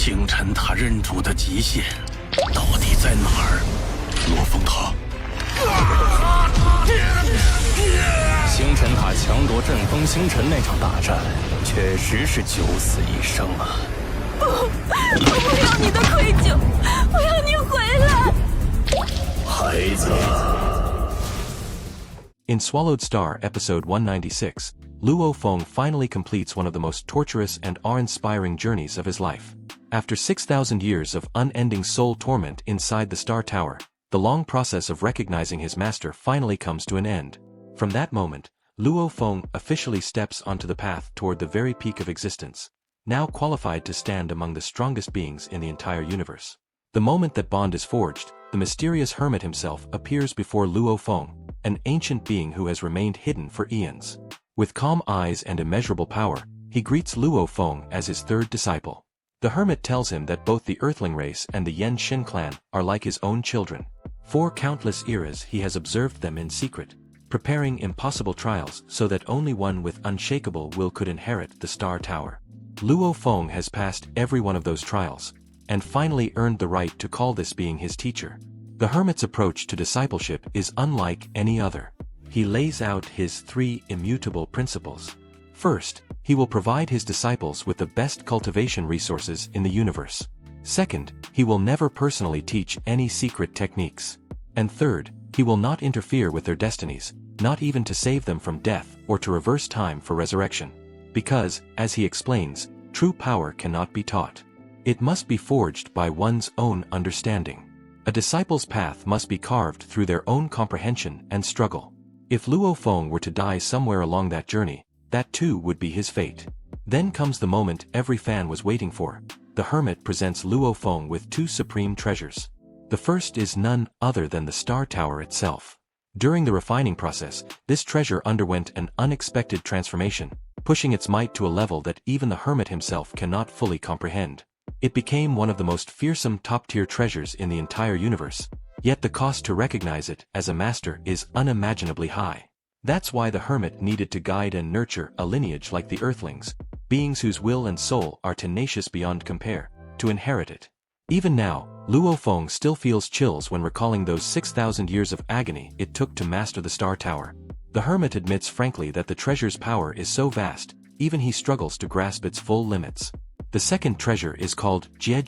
星辰塔认主的极限到底在哪儿？罗峰塔。星辰塔强夺阵风星辰那场大战，确实是九死一生啊！不，我不要你的愧疚，我要你回来，孩子。In Swallowed Star Episode 196, Luo Feng finally completes one of the most torturous and awe-inspiring journeys of his life. After 6,000 years of unending soul torment inside the Star Tower, the long process of recognizing his master finally comes to an end. From that moment, Luo Feng officially steps onto the path toward the very peak of existence, now qualified to stand among the strongest beings in the entire universe. The moment that bond is forged, the mysterious Hermit himself appears before Luo Feng, an ancient being who has remained hidden for eons. With calm eyes and immeasurable power, he greets Luo Feng as his third disciple. The Hermit tells him that both the Earthling race and the Yen Xin clan are like his own children. For countless eras he has observed them in secret, preparing impossible trials so that only one with unshakable will could inherit the Star Tower. Luo Feng has passed every one of those trials, and finally earned the right to call this being his teacher. The Hermit's approach to discipleship is unlike any other. He lays out his three immutable principles. First, he will provide his disciples with the best cultivation resources in the universe. Second, he will never personally teach any secret techniques. And third, he will not interfere with their destinies, not even to save them from death or to reverse time for resurrection. Because, as he explains, true power cannot be taught. It must be forged by one's own understanding. A disciple's path must be carved through their own comprehension and struggle. If Luo Feng were to die somewhere along that journey, that too would be his fate. Then comes the moment every fan was waiting for. The Hermit presents Luo Feng with two supreme treasures. The first is none other than the Star Tower itself. During the refining process, this treasure underwent an unexpected transformation, pushing its might to a level that even the Hermit himself cannot fully comprehend. It became one of the most fearsome top-tier treasures in the entire universe, yet the cost to recognize it as a master is unimaginably high. That's why the Hermit needed to guide and nurture a lineage like the Earthlings, beings whose will and soul are tenacious beyond compare, to inherit it. Even now, Luo Feng still feels chills when recalling those 6,000 years of agony it took to master the Star Tower. The Hermit admits frankly that the treasure's power is so vast, even he struggles to grasp its full limits. The second treasure is called Jie,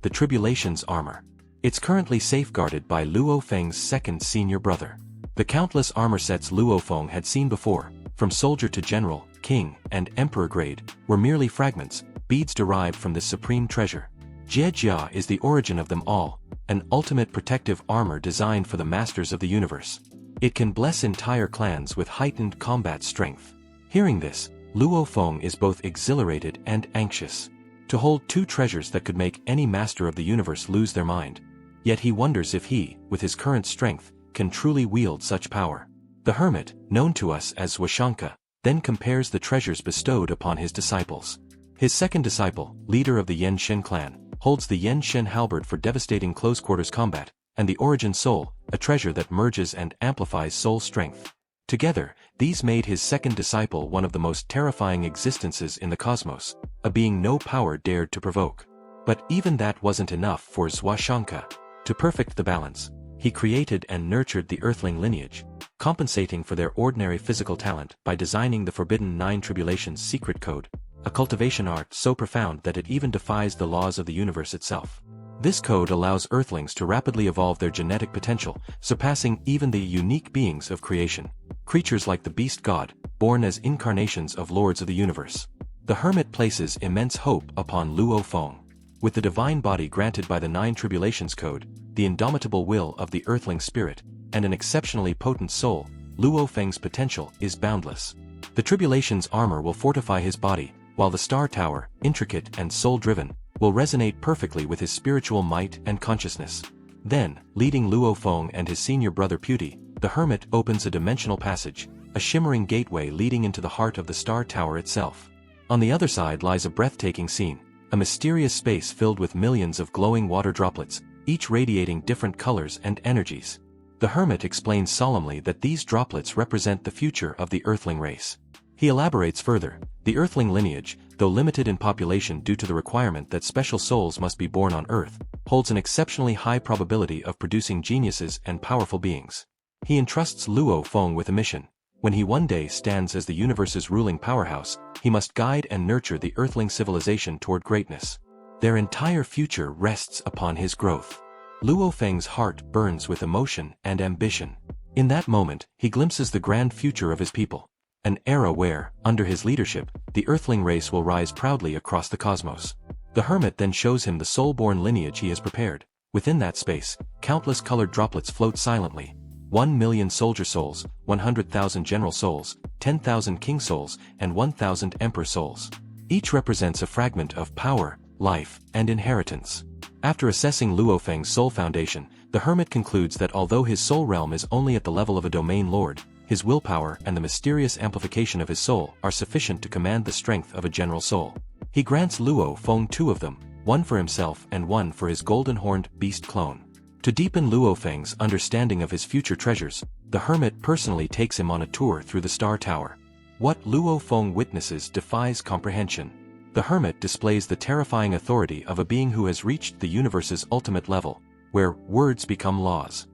the Tribulations Armor. It's currently safeguarded by Luo Feng's second senior brother. The countless armor sets Luo Feng had seen before, from soldier to general, king, and emperor grade, were merely fragments, beads derived from this supreme treasure. Jie is the origin of them all, an ultimate protective armor designed for the masters of the universe. It can bless entire clans with heightened combat strength. Hearing this, Luo Feng is both exhilarated and anxious. To hold two treasures that could make any master of the universe lose their mind. Yet he wonders if he, with his current strength, can truly wield such power. The Hermit, known to us as Zuo Shanke, then compares the treasures bestowed upon his disciples. His second disciple, leader of the Yen Xin clan, holds the Yen Xin halberd for devastating close-quarters combat, and the Origin Soul, a treasure that merges and amplifies soul strength. Together, these made his second disciple one of the most terrifying existences in the cosmos, a being no power dared to provoke. But even that wasn't enough for Zuo Shanke. To perfect the balance, he created and nurtured the Earthling lineage, compensating for their ordinary physical talent by designing the forbidden 9 Tribulations Secret Code, a cultivation art so profound that it even defies the laws of the universe itself. This code allows Earthlings to rapidly evolve their genetic potential, surpassing even the unique beings of creation, creatures like the Beast God, born as incarnations of Lords of the Universe. The Hermit places immense hope upon Luo Feng. With the divine body granted by the 9 Tribulations Code, the indomitable will of the Earthling spirit, and an exceptionally potent soul, Luo Feng's potential is boundless. The Tribulations Armor will fortify his body, while the Star Tower, intricate and soul-driven, will resonate perfectly with his spiritual might and consciousness. Then, leading Luo Feng and his senior brother Puti, the Hermit opens a dimensional passage, a shimmering gateway leading into the heart of the Star Tower itself. On the other side lies a breathtaking scene, a mysterious space filled with millions of glowing water droplets, each radiating different colors and energies. The Hermit explains solemnly that these droplets represent the future of the Earthling race. He elaborates further, the Earthling lineage, though limited in population due to the requirement that special souls must be born on Earth, holds an exceptionally high probability of producing geniuses and powerful beings. He entrusts Luo Feng with a mission. When he one day stands as the universe's ruling powerhouse, he must guide and nurture the Earthling civilization toward greatness. Their entire future rests upon his growth. Luo Feng's heart burns with emotion and ambition. In that moment, he glimpses the grand future of his people. An era where, under his leadership, the Earthling race will rise proudly across the cosmos. The Hermit then shows him the soul-born lineage he has prepared. Within that space, countless colored droplets float silently. 1 million soldier souls, 100,000 general souls, 10,000 king souls, and 1,000 emperor souls. Each represents a fragment of power, life, and inheritance. After assessing Luo Feng's soul foundation, the Hermit concludes that although his soul realm is only at the level of a domain lord, his willpower and the mysterious amplification of his soul are sufficient to command the strength of a general soul. He grants Luo Feng 2 of them, one for himself and one for his golden-horned beast clone. To deepen Luo Feng's understanding of his future treasures, the Hermit personally takes him on a tour through the Star Tower. What Luo Feng witnesses defies comprehension. The Hermit displays the terrifying authority of a being who has reached the universe's ultimate level, where words become laws.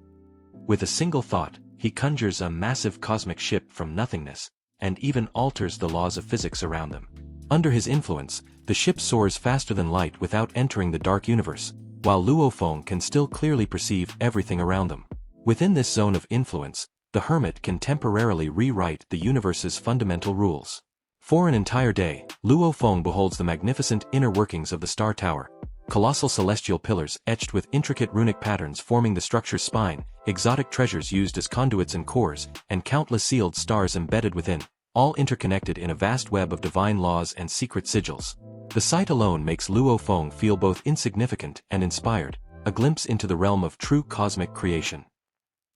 With a single thought, he conjures a massive cosmic ship from nothingness, and even alters the laws of physics around them. Under his influence, the ship soars faster than light without entering the dark universe, while Luo Feng can still clearly perceive everything around them. Within this zone of influence, the Hermit can temporarily rewrite the universe's fundamental rules. For an entire day, Luo Feng beholds the magnificent inner workings of the Star Tower. Colossal celestial pillars etched with intricate runic patterns forming the structure's spine, exotic treasures used as conduits and cores, and countless sealed stars embedded within, all interconnected in a vast web of divine laws and secret sigils. The sight alone makes Luo Feng feel both insignificant and inspired, a glimpse into the realm of true cosmic creation.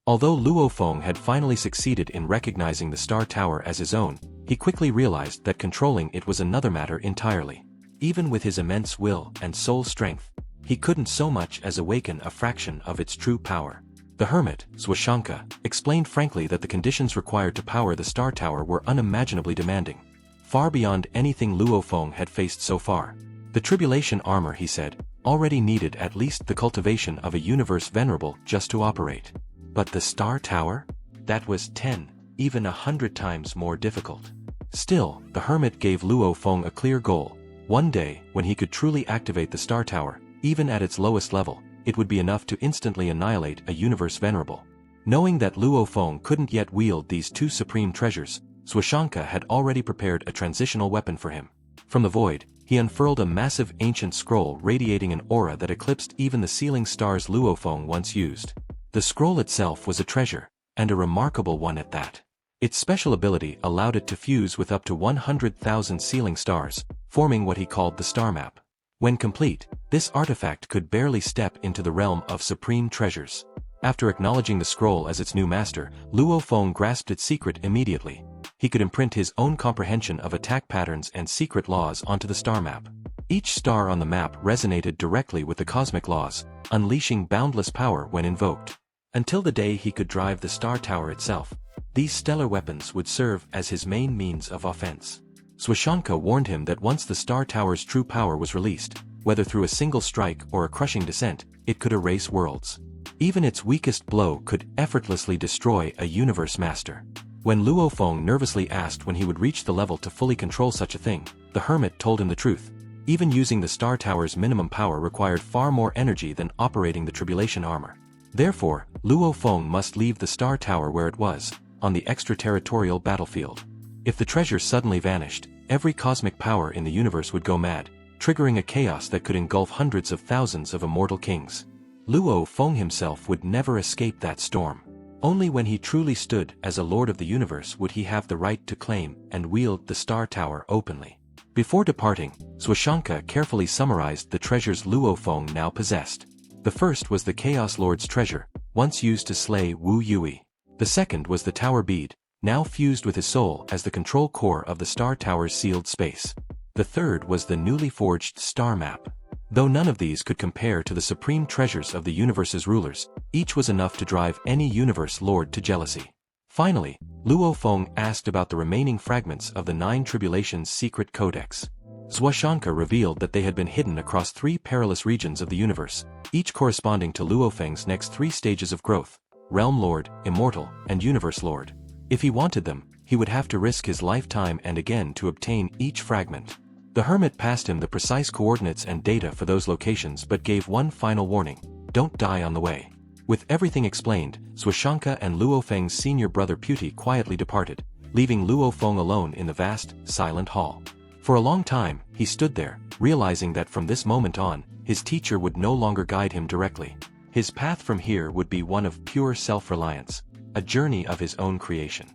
Although Luo Feng had finally succeeded in recognizing the Star Tower as his own, he quickly realized that controlling it was another matter entirely. Even with his immense will and soul strength, he couldn't so much as awaken a fraction of its true power. The Hermit, Zuo Shanke, explained frankly that the conditions required to power the Star Tower were unimaginably demanding, far beyond anything Luo Feng had faced so far. The Tribulation Armor, he said, already needed at least the cultivation of a universe venerable just to operate. But the Star Tower? That was 10, even 100 times more difficult. Still, the Hermit gave Luo Feng a clear goal. One day, when he could truly activate the Star Tower, even at its lowest level, it would be enough to instantly annihilate a universe venerable. Knowing that Luo Feng couldn't yet wield these two supreme treasures, Zuo Shanke had already prepared a transitional weapon for him. From the void, he unfurled a massive ancient scroll radiating an aura that eclipsed even the sealing stars Luo Feng once used. The scroll itself was a treasure, and a remarkable one at that. Its special ability allowed it to fuse with up to 100,000 sealing stars, forming what he called the star map. When complete, this artifact could barely step into the realm of supreme treasures. After acknowledging the scroll as its new master, Luo Feng grasped its secret immediately. He could imprint his own comprehension of attack patterns and secret laws onto the star map. Each star on the map resonated directly with the cosmic laws, unleashing boundless power when invoked. Until the day he could drive the Star Tower itself, these stellar weapons would serve as his main means of offense. Zuo Shanke warned him that once the Star Tower's true power was released, whether through a single strike or a crushing descent, it could erase worlds. Even its weakest blow could effortlessly destroy a universe master. When Luo Feng nervously asked when he would reach the level to fully control such a thing, the Hermit told him the truth. Even using the Star Tower's minimum power required far more energy than operating the Tribulation Armor. Therefore, Luo Feng must leave the Star Tower where it was, on the extraterritorial battlefield. If the treasure suddenly vanished, every cosmic power in the universe would go mad, triggering a chaos that could engulf hundreds of thousands of immortal kings. Luo Feng himself would never escape that storm. Only when he truly stood as a lord of the universe would he have the right to claim and wield the Star Tower openly. Before departing, Zuo Shanke carefully summarized the treasures Luo Feng now possessed. The first was the Chaos Lord's treasure, once used to slay Wu Yui. The second was the Tower Bead, now fused with his soul as the control core of the Star Tower's sealed space. The third was the newly forged Star Map. Though none of these could compare to the supreme treasures of the universe's rulers, each was enough to drive any universe lord to jealousy. Finally, Luo Feng asked about the remaining fragments of the 9 Tribulations Secret Codex. Zuo Shanke revealed that they had been hidden across 3 perilous regions of the universe, each corresponding to Luo Feng's next 3 stages of growth: Realm Lord, Immortal, and Universe Lord. If he wanted them, he would have to risk his lifetime and again to obtain each fragment. The Hermit passed him the precise coordinates and data for those locations but gave one final warning: don't die on the way. With everything explained, Zuo Shanke and Luo Feng's senior brother Puti quietly departed, leaving Luo Feng alone in the vast, silent hall. For a long time, he stood there, realizing that from this moment on, his teacher would no longer guide him directly. His path from here would be one of pure self-reliance, a journey of his own creation.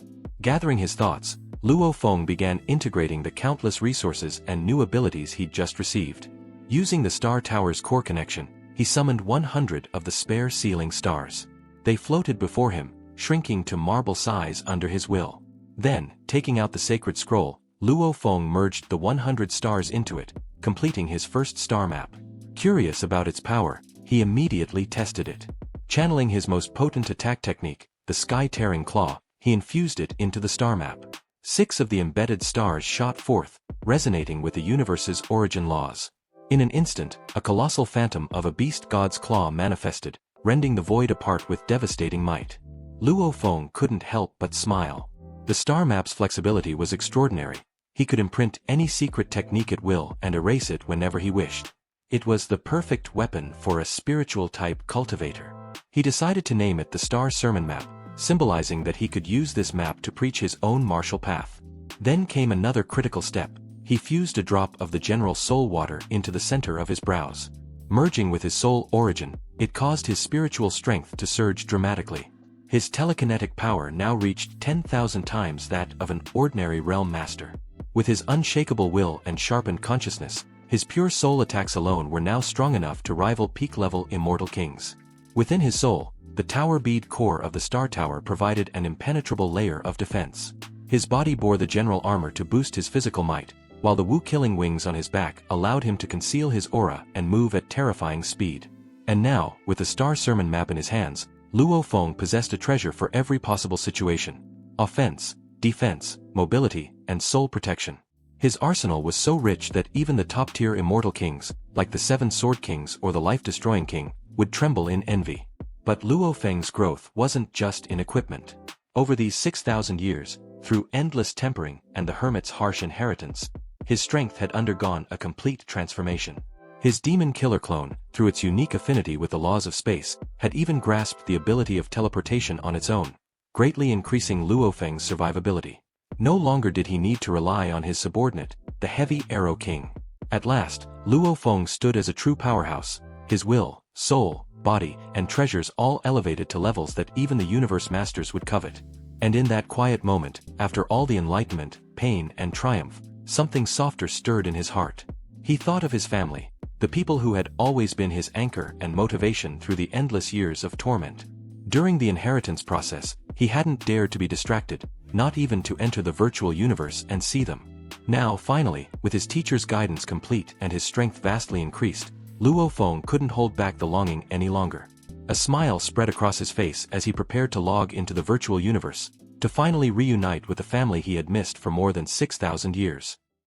Gathering his thoughts, Luo Feng began integrating the countless resources and new abilities he'd just received. Using the Star Tower's core connection, he summoned 100 of the spare ceiling stars. They floated before him, shrinking to marble size under his will. Then, taking out the sacred scroll, Luo Feng merged the 100 stars into it, completing his first star map. Curious about its power, he immediately tested it. Channeling his most potent attack technique, the Sky-Tearing Claw, he infused it into the star map. 6 of the embedded stars shot forth, resonating with the universe's origin laws. In an instant, a colossal phantom of a beast god's claw manifested, rending the void apart with devastating might. Luo Feng couldn't help but smile. The star map's flexibility was extraordinary. He could imprint any secret technique at will and erase it whenever he wished. It was the perfect weapon for a spiritual-type cultivator. He decided to name it the Star Sermon Map, symbolizing that he could use this map to preach his own martial path. Then came another critical step. He fused a drop of the general soul water into the center of his brows. Merging with his soul origin, it caused his spiritual strength to surge dramatically. His telekinetic power now reached 10,000 times that of an ordinary realm master. With his unshakable will and sharpened consciousness, his pure soul attacks alone were now strong enough to rival peak-level immortal kings. Within his soul, the tower bead core of the Star Tower provided an impenetrable layer of defense. His body bore the general armor to boost his physical might, while the Wu-killing wings on his back allowed him to conceal his aura and move at terrifying speed. And now, with the Star Sermon Map in his hands, Luo Feng possessed a treasure for every possible situation: offense, defense, mobility, and soul protection. His arsenal was so rich that even the top-tier immortal kings, like the 7 Sword Kings or the Life-Destroying King, would tremble in envy. But Luo Feng's growth wasn't just in equipment. Over these 6,000 years, through endless tempering and the Hermit's harsh inheritance, his strength had undergone a complete transformation. His demon killer clone, through its unique affinity with the laws of space, had even grasped the ability of teleportation on its own, greatly increasing Luo Feng's survivability. No longer did he need to rely on his subordinate, the Heavy Arrow King. At last, Luo Feng stood as a true powerhouse, his will, soul, body, and treasures all elevated to levels that even the universe masters would covet. And in that quiet moment, after all the enlightenment, pain, and triumph, something softer stirred in his heart. He thought of his family, the people who had always been his anchor and motivation through the endless years of torment. During the inheritance process, he hadn't dared to be distracted, not even to enter the virtual universe and see them. Now, finally, with his teacher's guidance complete and his strength vastly increased, Luo Feng couldn't hold back the longing any longer. A smile spread across his face as he prepared to log into the virtual universe, to finally reunite with the family he had missed for more than 6,000 years.